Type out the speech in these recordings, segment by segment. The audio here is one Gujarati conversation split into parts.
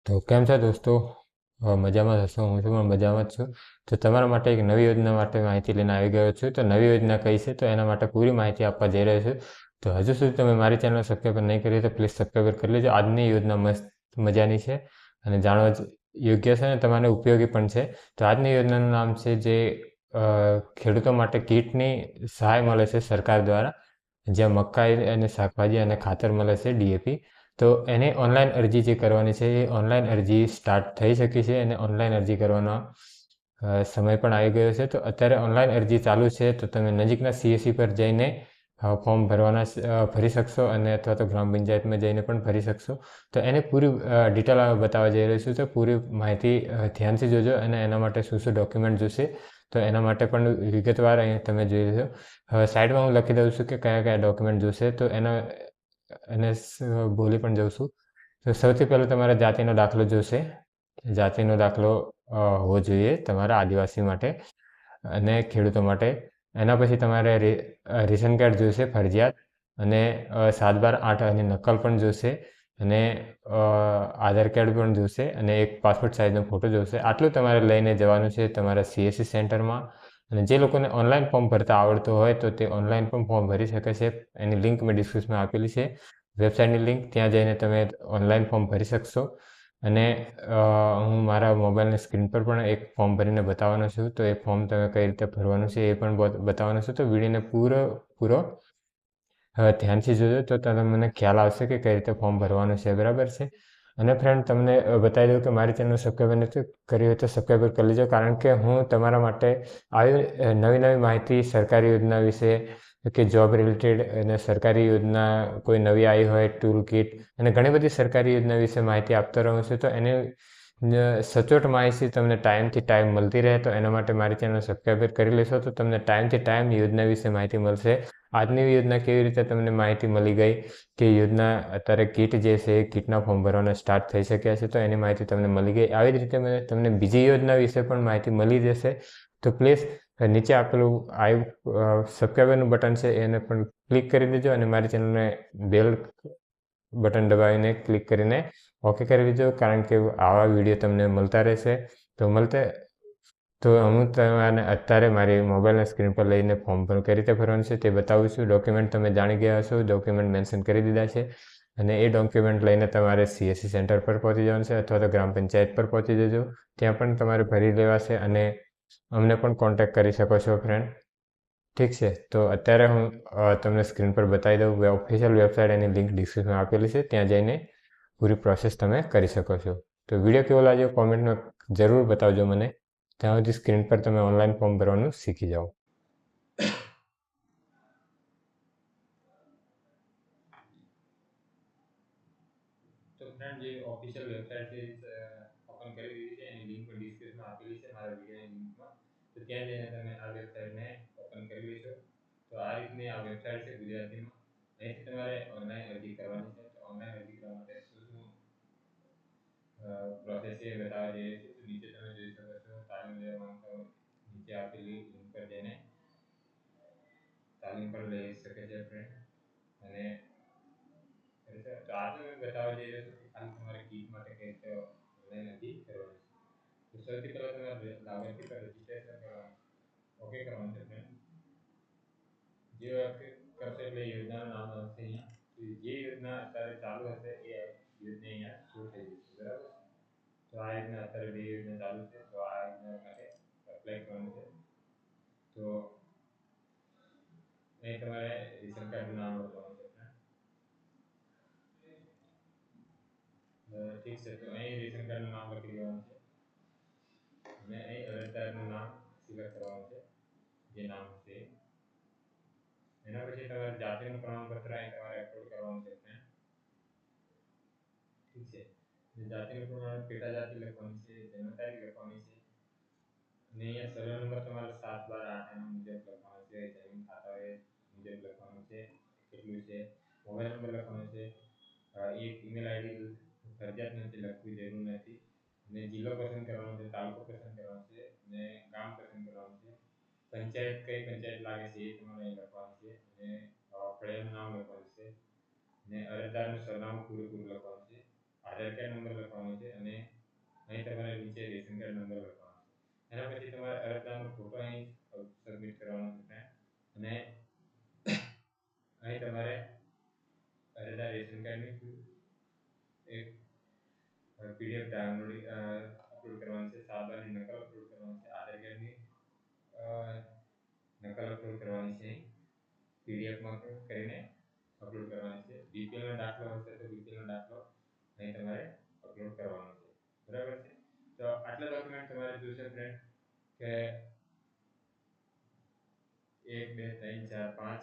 તો કેમ છો દોસ્તો? મજામાં જ હશો. હું પણ મજામાં જ છું. તો તમારા માટે એક નવી યોજના માટે માહિતી લઈને આવી ગયો છું. તો નવી યોજના કઈ છે તો એના માટે પૂરી માહિતી આપવા જઈ રહ્યો છું. તો હજુ સુધી તમે મારી ચેનલ સબસ્ક્રાઈબ નહીં કરી તો પ્લીઝ સબસ્ક્રાઈબ કરી લેજો. આજની યોજના મસ્ત મજાની છે અને જાણવા યોગ્ય છે અને તમારે ઉપયોગી પણ છે. તો આજની યોજનાનું નામ છે જે ખેડૂતો માટે કીટની સહાય મળે છે સરકાર દ્વારા, જ્યાં મકાઈ અને શાકભાજી અને ખાતર મળે છે DAP. તો એની ઓનલાઈન અરજી જે કરવાની છે એ ઓનલાઈન અરજી સ્ટાર્ટ થઈ શકી છે અને ઓનલાઈન અરજી કરવાનો સમય પણ આવી ગયો છે. તો અત્યારે ઓનલાઈન અરજી ચાલુ છે, તો તમે નજીકના CSC પર જઈને ફોર્મ ભરી શકશો અને અથવા તો ગ્રામ પંચાયતમાં જઈને પણ ભરી શકશો. તો એની પૂરી ડિટેલ બતાવવા જઈ રહ્યો છું. તો પૂરી માહિતી ધ્યાનથી જોજો અને એના માટે શું શું ડોક્યુમેન્ટ જોશે તો એના માટે પણ વિગતવાર અહીં તમે જોઈ લેજો. હવે સાઈડમાં હું લખી દઉં છું કે કયા કયા ડોક્યુમેન્ટ જોશે, તો એને બોલી પણ જાઉં છું. તો સૌથી પહેલાં તમારે જાતિનો દાખલો જોશે. જાતિનો દાખલો હોવો જોઈએ તમારા આદિવાસી માટે અને ખેડૂતો માટે. એના પછી તમારે રેશન કાર્ડ જોઈશે ફરજિયાત, અને 7/12 આની નકલ પણ જોઈશે, અને આધાર કાર્ડ પણ જોઈશે, અને એક પાસપોર્ટ સાઇઝનો ફોટો જોઈશે. આટલું તમારે લઈને જવાનું છે તમારા CSC સેન્ટરમાં. અને જે લોકોને ઓનલાઈન ફોર્મ ભરતા આવડતું હોય તો તે ઓનલાઈન પણ ફોર્મ ભરી શકે છે. એની લિંક મેં ડિસ્ક્રિપ્શનમાં આપેલી છે, વેબસાઇટની લિંક. ત્યાં જઈને તમે ઓનલાઈન ફોર્મ ભરી શકશો. અને હું મારા મોબાઈલની સ્ક્રીન પર પણ એક ફોર્મ ભરીને બતાવવાનો છું. તો એ ફોર્મ તમે કઈ રીતે ભરવાનું છે એ પણ બતાવવાનું છું. તો વિડીયોને પૂરો ધ્યાનથી જોજો તો તમને ખ્યાલ આવશે કે કઈ રીતે ફોર્મ ભરવાનું છે. બરાબર છે? અને ફ્રેન્ડ, તમને બતાવી દઉં કે મારી ચેનલ સબસ્ક્રાઈબ નથી કરી હોય તો સબસ્ક્રાઈબ કરી લેજો, કારણ કે હું તમારા માટે આવી નવી માહિતી સરકારી યોજના વિશે કે જોબ રિલેટેડ અને સરકારી યોજના કોઈ નવી આવી હોય, ટૂલ કિટ અને ઘણી બધી સરકારી યોજના વિશે માહિતી આપતો રહું છું. તો એને સચોટ માહિતી તમને ટાઈમથી ટાઈમ મળતી રહે, તો એના માટે મારી ચેનલ સબસ્ક્રાઈબ કરી લેશો તો તમને ટાઈમથી ટાઈમ યોજના વિશે માહિતી મળશે. આજની યોજના કેવી રીતે તમને માહિતી મળી ગઈ કે યોજના અત્યારે કીટ જે છે એ કીટના ફોર્મ ભરવાના સ્ટાર્ટ થઈ શક્યા છે, તો એની માહિતી તમને મળી ગઈ. આવી જ રીતે તમને બીજી યોજના વિશે પણ માહિતી મળી જશે. તો પ્લીઝ નીચે આપેલું સબસ્ક્રાઈબરનું બટન છે એને પણ ક્લિક કરી દેજો, અને મારી ચેનલને બેલ બટન દબાવીને ક્લિક કરીને ઓકે કરી દેજો, કારણ કે આવા વિડીયો તમને મળતા રહેશે. તો હું તમને અત્યારે મારી મોબાઈલના સ્ક્રીન પર લઈને ફોર્મ પર કઈ રીતે ભરવાનું છે તે બતાવું છું. ડોક્યુમેન્ટ તમે જાણી ગયા હશો, ડોક્યુમેન્ટ મેન્શન કરી દીધા છે, અને એ ડોક્યુમેન્ટ લઈને તમારે CSC સેન્ટર પર પહોંચી જવાનું છે, અથવા તો ગ્રામ પંચાયત પર પહોંચી જજો. ત્યાં પણ તમારે ભરી લેવાશે અને અમને પણ કોન્ટેક્ટ કરી શકો છો ફ્રેન્ડ. ઠીક છે? તો અત્યારે હું તમને સ્ક્રીન પર બતાવી દઉં ઓફિશિયલ વેબસાઇટ, એની લિંક ડિસ્ક્રિપ્શનમાં આપેલી છે. ત્યાં જઈને પૂરી પ્રોસેસ તમે કરી શકો છો. તો વિડીયો કેવો લાગ્યો કોમેન્ટમાં જરૂર બતાવજો મને. ત્યાં સુધી સ્ક્રીન પર તમે ઓનલાઈન ફોર્મ ભરવાનું શીખી જાઓ. તો ફ્રેન્ડ, જે ઓફિશિયલ વેબસાઇટ છે ઓપન કરી દીધી છે, એની લિંક ડિસ્ક્રિપ્શનમાં આપેલી છે મારા વિડીયોની લિંકમાં. તો ત્યાં જઈને તમે આ વેબસાઇટને ઓપન કરી લેશો. તો આ રીતની આ વેબસાઇટ છે ગુજરાતીમાં. અહીંથી તમારે ઓનલાઈન અરજી કરવાની છે. તો ઓનલાઈન અરજી કરવા માટે શું પ્રોસેસ છે એ બતાવવા જઈએ છીએ. તો નીચે તમે જોઈ શકો છો તાલીમ લેવા માંગતા હો, નીચે આપેલી લિંક પર જઈને તાલીમ પણ લઈ શકે છે ફ્રેન્ડ. અને તો આ તો બતાવવા જઈ રહ્યો છું કે ખાલી તમારે કીટ માટે કઈ રીતે ઓનલાઈન અરજી કરવાની છે. તો સૌથી પહેલાં તમારે લાભાર્થી પર રજીસ્ટ્રેશન કરવાનું, ઓકે કરવાનું છે ફ્રેન્ડ. જે ઓકે કરશો એટલે યોજનાનું નામ આવશે અહીંયા. તો જે યોજના અત્યારે ચાલુ હશે એ યોજના અહીંયા શો થઈ જશે. બરાબર છે? તો આ યોજના અત્યારે 2 યોજના ચાલુ છે, તો આ યોજના માટે એપ્લાય કરવાનું છે. તો અહીં તમારે રેશન કાર્ડનું નામ લખવાનું છે ફ્રેન્ડ. ઠીક છે? તો અહીં રેશન કાર્ડનું નામ લખી દેવાનું છે, અને અહીં અરજદારનું નામ સિલેક્ટ કરવાનું છે, જે નામ છે. એના પછી તમારે જાતિનું પ્રમાણપત્ર અહીં તમારે અપલોડ કરવાનું છે ફ્રેન્ડ. ઠીક છે? જાતિનું પ્રમાણ પેટા જાતિ લખવાની છે, જન્મ તારીખ લખવાની છે, અને અહીંયા સર્વે નંબર તમારે 7/12 એના મુજબ લખવાનો છે, જમીન ખાતા હોય મુજબ લખવાનું છે, કેટલું છે, મોબાઈલ નંબર લખવાનો છે, એક ઈમેલ આઈડી ફરજિયાત નથી, લખવી જરૂર નથી, અને જિલ્લો પસંદ કરવાનો છે, તાલુકો પસંદ કરવાનો છે, અને ગામ પસંદ કરવાનું છે. પંચાયત કઈ પંચાયત લાગે છે એ તમારે અહીં લખવાનું છે, અને ફળિયાનું નામ લખવાનું છે, અને અરજદારનું સરનામું પૂરેપૂરું લખવાનું છે, આધાર કાર્ડ નંબર લખવાનો છે અને અહીં તમારે નીચે રેશન કાર્ડ નંબર લખવાનો છે. એના પછી તમારે અરજદારનો ફોટો અહીં સબમિટ કરવાનો છે અને અહીં તમારે અરજદાર રેશન કાર્ડની એક પીડીએફ ડાઉનલોડ અપલોડ કરવાની છે, સાબાની નકલ અપલોડ કરવાની છે, આધાર કાર્ડની નકલ અપલોડ કરવાની છે, પીડીએફમાં કરીને અપલોડ કરવાની છે. બીપીએલનો દાખલો હશે તો બીપીએલનો દાખલો અહીં તમારે અપલોડ કરવાનો છે. બરાબર છે. તો આટલા ડોક્યુમેન્ટ તમારે જોઈશે ફ્રેન્ડ કે 1 2 3 4 5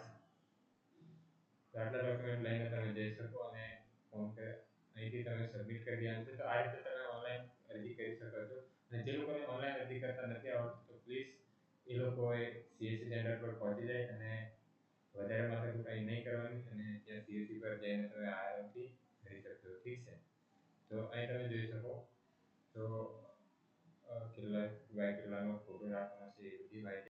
તો આટલા ડોક્યુમેન્ટ લઈને તમે જઈ શકો અને ફોર્મ કે અહીંથી તમે સબમિટ કરી દેવાનું છે. તો આ રીતે તમે ઓનલાઈન અરજી કરી શકો છો. અને જે લોકોને ઓનલાઈન અરજી કરતા નથી આવડતું તો પ્લીઝ એ લોકોએ સીએસસી સેન્ટર પર પહોંચી જાય અને વધારે માથાકૂટ કંઈ નહીં કરવાની અને ત્યાં સીએસસી પર જઈને તમે આરામથી કરી શકશો. ઠીક છે. તો અહીં તમે જોઈ શકો તો કેટલાનો ફોટો રાખવાનો છે એ બધી માહિતી